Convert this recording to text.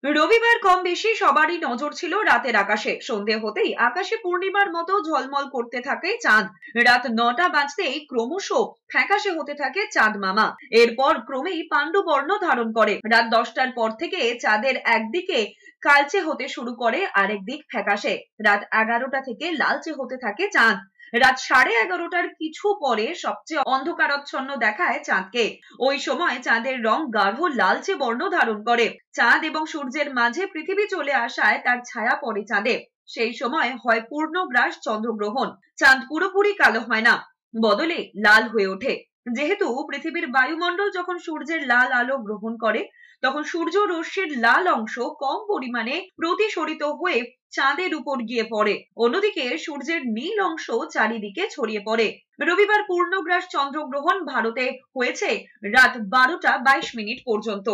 রবিবার কম বেশি সবারই নজর ছিল রাতের আকাশে। সন্ধে হতেই আকাশে পূর্ণিমার মতো ঝলমল করতে থাকে চাঁদ। রাত 9টা বাজতেই ক্রমশ ফ্যাকাশে হতে থাকে চাঁদ মামা। এরপর ক্রমেই পাণ্ডুবর্ণ ধারণ করে। রাত 10টার পর থেকে চাঁদের একদিকে কালচে হতে শুরু করে, আরেক দিক ফ্যাকাশে। রাত 11টা থেকে লালচে হতে থাকে চাঁদ। রাত 11:30টার কিছু পরে সবচেয়ে অন্ধকারাচ্ছন্ন দেখায় চাঁদকে। ওই সময় চাঁদের রং গাঢ় লালচে বর্ণ ধারণ করে। চাঁদ এবং সূর্যের মাঝে পৃথিবী চলে আসায় তার ছায়া পড়ে চাঁদে। সেই সময় হয় পূর্ণগ্রাস চন্দ্রগ্রহণ। চাঁদ পুরোপুরি কালো হয় না, বদলে লাল হয়ে ওঠে। যেহেতু পৃথিবীর বায়ুমণ্ডল যখন সূর্যের লাল আলো গ্রহণ করে, তখন সূর্য রশ্মির লাল অংশ কম পরিমাণে প্রতিসরিত হয়ে চাঁদের উপর গিয়ে পড়ে। অন্যদিকে সূর্যের নীল অংশ চারিদিকে ছড়িয়ে পড়ে। রবিবার পূর্ণগ্রাস চন্দ্রগ্রহণ ভারতে হয়েছে রাত 12টা 22 মিনিট পর্যন্ত।